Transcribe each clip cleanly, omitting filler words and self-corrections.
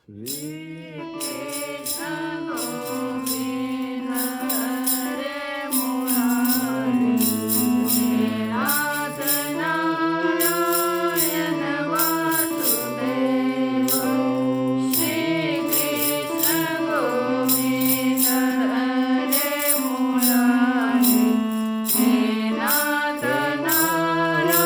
Shri Krishna Govinda Hare Murari Nath Narayana Vasudeva Shri Krishna Govinda Hare Murari Nath Narayana Vasudeva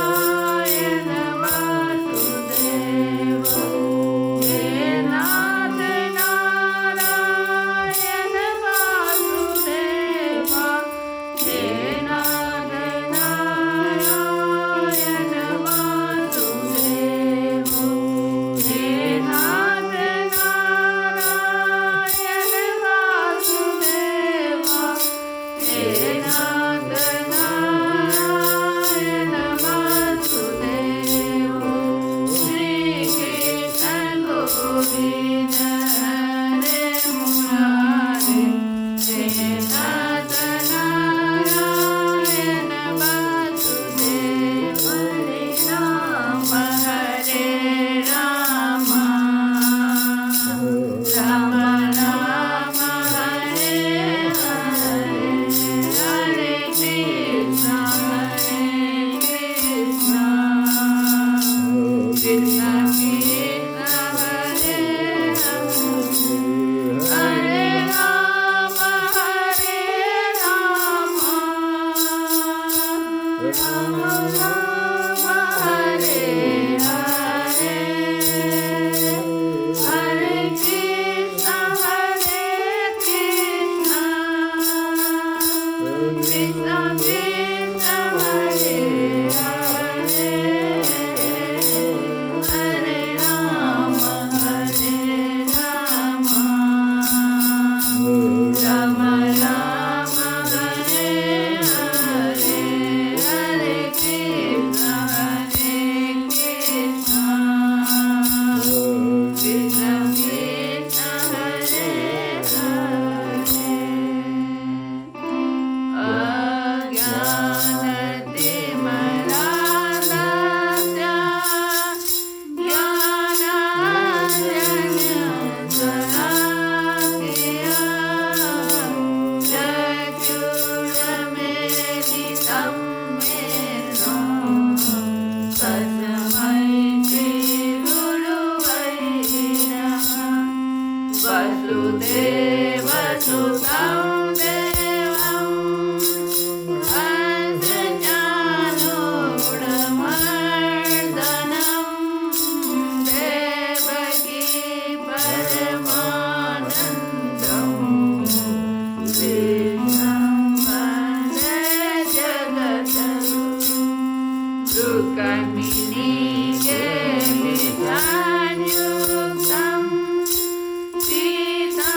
Pita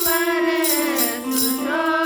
Pare Sujo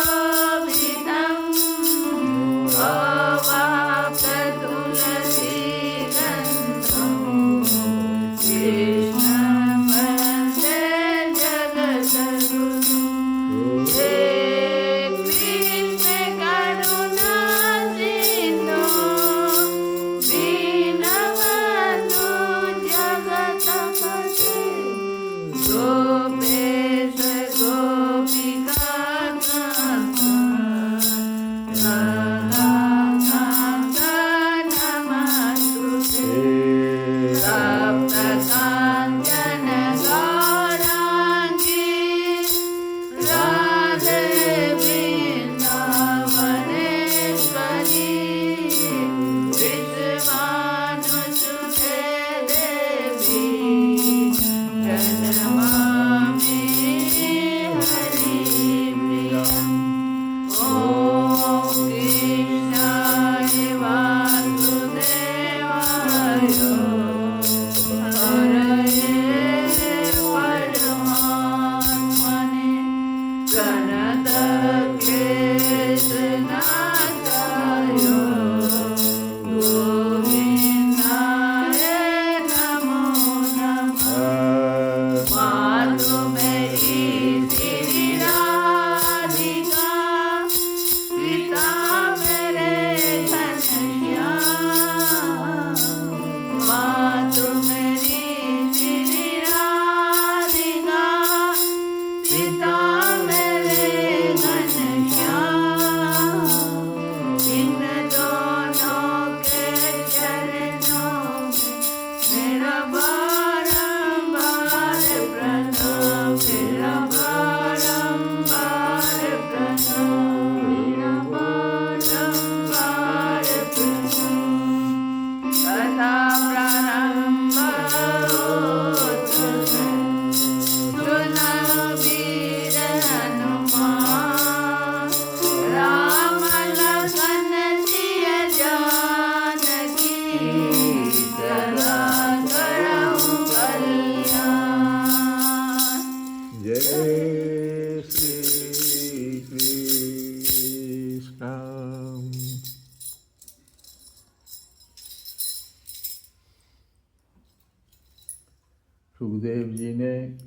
में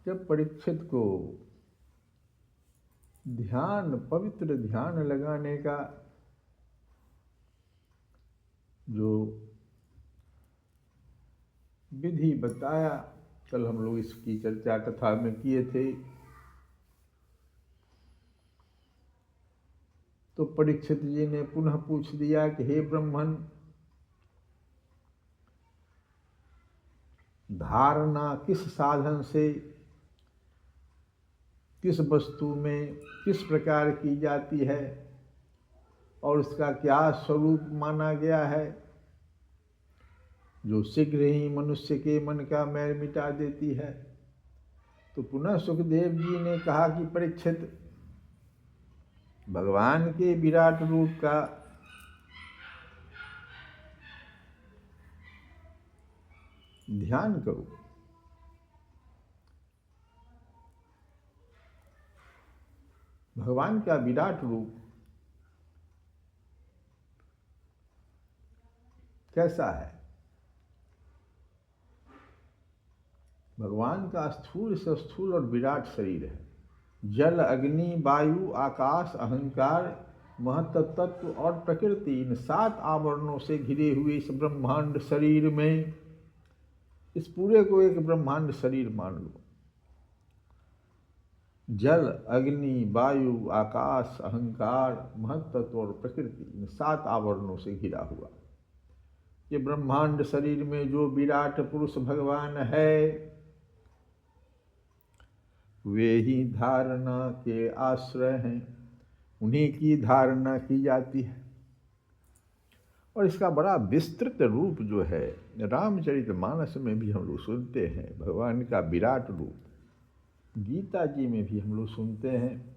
जब परीक्षित को ध्यान, पवित्र ध्यान लगाने का जो विधि बताया, कल हम लोग इसकी चर्चा कथा में किए थे, तो परीक्षित जी ने पुनः पूछ दिया कि हे ब्राह्मण, धारणा किस साधन से, किस वस्तु में किस प्रकार की जाती है और उसका क्या स्वरूप माना गया है, जो शीघ्र ही मनुष्य के मन का मैल मिटा देती है। तो पुनः सुखदेव जी ने कहा कि परीक्षित, भगवान के विराट रूप का ध्यान करो। भगवान का विराट रूप कैसा है? भगवान का स्थूल से स्थूल और विराट शरीर है। जल, अग्नि, वायु, आकाश, अहंकार, महत्तत्व और प्रकृति, इन 7 आवरणों से घिरे हुए इस ब्रह्मांड शरीर में, इस पूरे को एक ब्रह्मांड शरीर मान लो। जल, अग्नि, वायु, आकाश, अहंकार, महत्तत्व और प्रकृति, इन 7 आवरणों से घिरा हुआ ये ब्रह्मांड शरीर में जो विराट पुरुष भगवान है, वे ही धारणा के आश्रय हैं, उन्हीं की धारणा की जाती है। और इसका बड़ा विस्तृत रूप जो है रामचरितमानस में भी हम लोग सुनते हैं, भगवान का विराट रूप गीता जी में भी हम लोग सुनते हैं।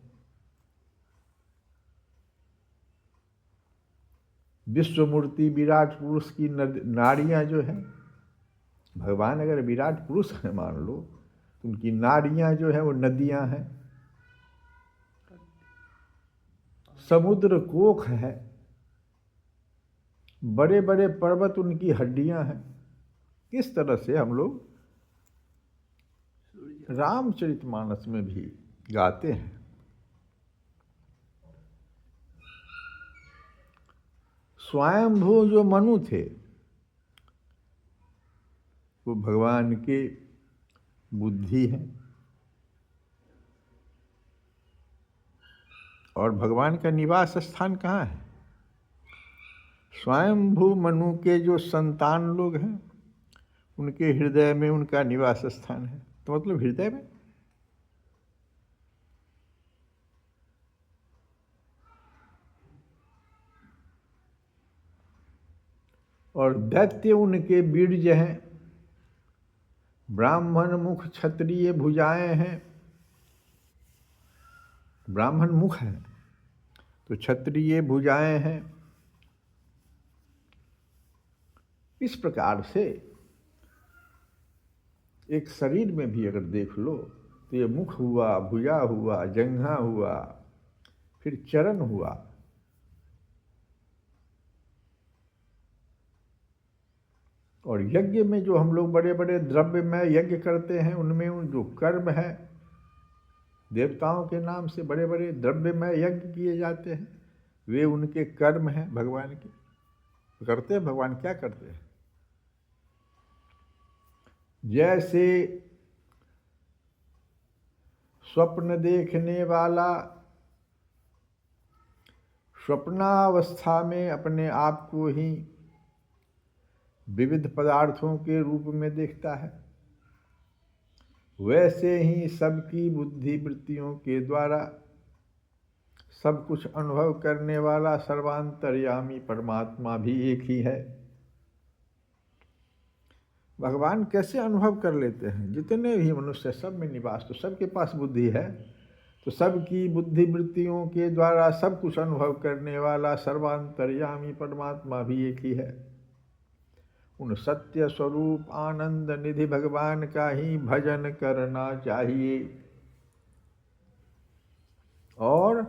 विश्वमूर्ति विराट पुरुष की नारियां जो हैं, भगवान अगर विराट पुरुष हैं मान लो, तो उनकी नारियां जो हैं वो नदियां हैं, समुद्र कोख है, बड़े बड़े पर्वत उनकी हड्डियां हैं। किस तरह से हम लोग रामचरितमानस में भी गाते हैं। स्वयंभू जो मनु थे वो भगवान के बुद्धि है, और भगवान का निवास स्थान कहाँ है? स्वयंभू मनु के जो संतान लोग हैं उनके हृदय में उनका निवास स्थान है। तो मतलब हृदय में। और दैत्य उनके बीज हैं, ब्राह्मण मुख क्षत्रिय भुजाएं हैं। ब्राह्मण मुख है तो क्षत्रिय भुजाएं हैं। इस प्रकार से एक शरीर में भी अगर देख लो तो ये मुख हुआ, भुजा हुआ, जंघा हुआ, फिर चरण हुआ। और यज्ञ में जो हम लोग बड़े बड़े द्रव्य में यज्ञ करते हैं, उनमें उन जो कर्म है, देवताओं के नाम से बड़े बड़े द्रव्य में यज्ञ किए जाते हैं, वे उनके कर्म हैं भगवान के। करते हैं भगवान क्या करते हैं? जैसे स्वप्न देखने वाला स्वप्नावस्था में अपने आप को ही विविध पदार्थों के रूप में देखता है, वैसे ही सबकी बुद्धि वृत्तियों के द्वारा सब कुछ अनुभव करने वाला सर्वांतर्यामी परमात्मा भी एक ही है। भगवान कैसे अनुभव कर लेते हैं? जितने भी मनुष्य सब में निवास, तो सबके पास बुद्धि है, तो सबकी बुद्धि वृत्तियों के द्वारा सब कुछ अनुभव करने वाला सर्वांतर्यामी परमात्मा भी एक ही है। उन सत्य स्वरूप आनंद निधि भगवान का ही भजन करना चाहिए और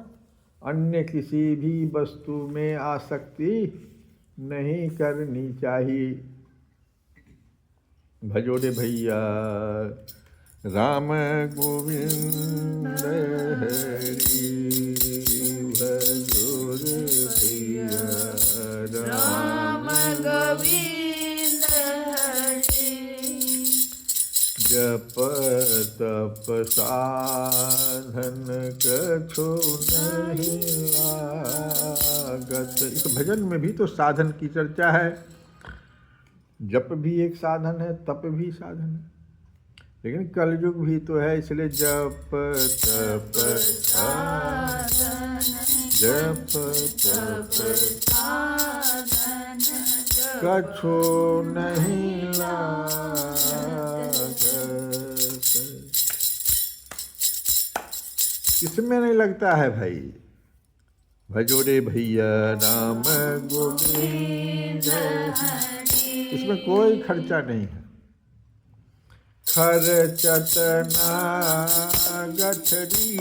अन्य किसी भी वस्तु में आसक्ति नहीं करनी चाहिए। भजो रे भैया राम गोविंद हरि, भजो रे भैया राम गोविंद हरि। जप तप साधन कछु नहीं लागत। इस भजन में भी तो साधन की चर्चा है। जप भी एक साधन है, तप भी साधन है, लेकिन कलयुग भी तो है, इसलिए जप तप साधन, जप तप साधन, कछु नहीं लागत। किसमें नहीं लगता है भाई? भजो रे भैया राम गोविंद, इसमें कोई खर्चा नहीं है। खर्चत ना गठरी,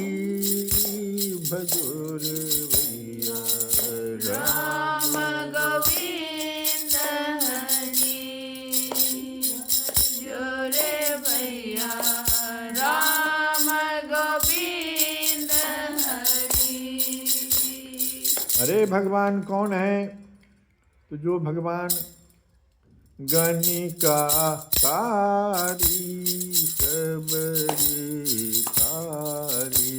भजो रे भैया राम गोविंद हरि। जोरे भैया राम गोविंद हरि। अरे भगवान कौन है? तो जो भगवान गणिका तारी सबरी तारी,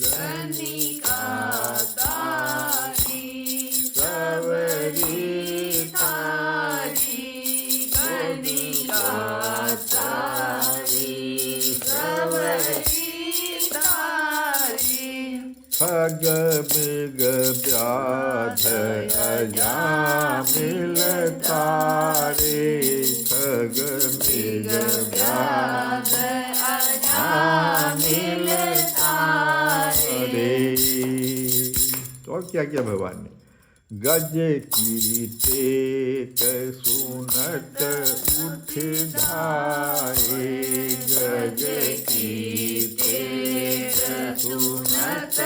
गणिका तारी सबरी तारी, गणिका तारी सबरी तारी। खग मृग व्याध अजामिल तारे, खग मृग व्याध अजामिल तारे। तो और क्या किया भगवान ने? गज की तेत सुनत उठ धाये, गज की तेत सुनत।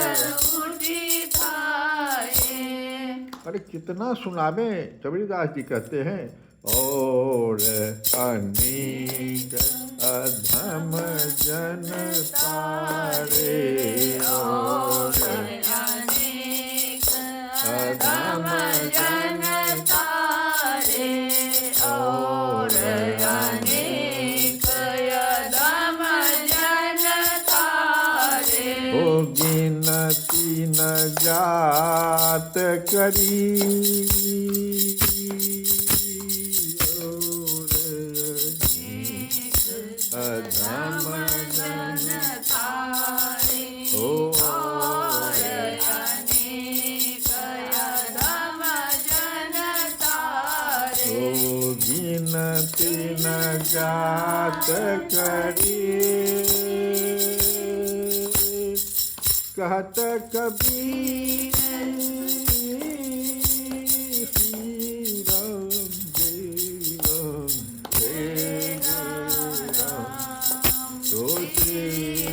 अरे कितना सुनावे। कबीरदास जी कहते हैं और अनेक अधम जन तारे, और अधम जन तारे, और अनेक अधम जन तारे। ओ गिनती न जात करी, अधम जन तारे, और अनेक अधम जन तारे। ओ गिनती न जात करी, कहत कबीर श्री राम जय राम जय राम, तो श्री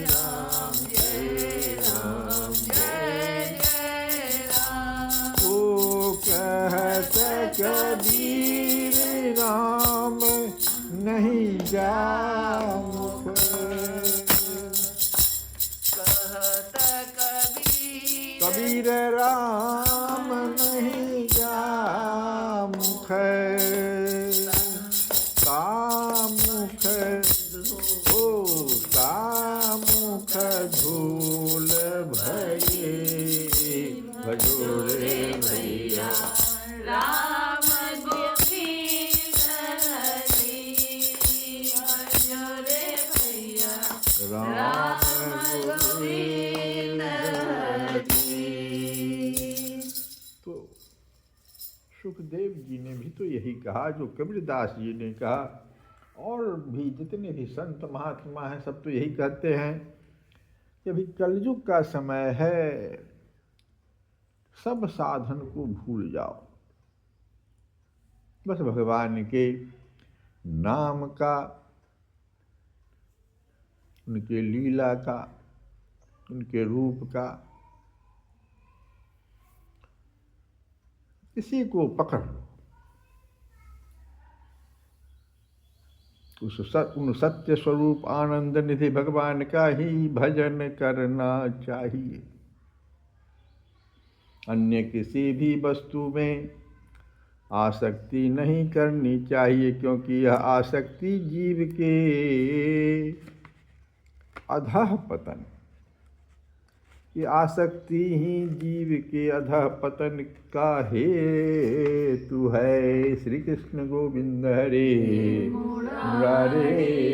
राम जय राम जय राम। ओ कहत कबीर राम नहीं जामुख, कहत कबीर राम नहीं जामुख, तामुख ओ तामुख धूल भये, भजो रे भैया राम गोविंद हरि। भजो रे भैया राम गोविंद हरि। तो सुखदेव जी ने भी तो यही कहा जो कबीरदास जी ने कहा, और भी जितने भी संत महात्मा हैं सब तो यही कहते हैं कि अभी कलयुग का समय है, सब साधन को भूल जाओ, बस भगवान के नाम का, उनके लीला का, उनके रूप का, इसी को पकड़ लो, उन सत्य स्वरूप आनंद निधि भगवान का ही भजन करना चाहिए। अन्य किसी भी वस्तु में आसक्ति नहीं करनी चाहिए, क्योंकि यह आसक्ति जीव के अधः पतन, ये आसक्ति ही जीव के अधः पतन का हेतु है। श्री कृष्ण गोविंद हरे मुरारे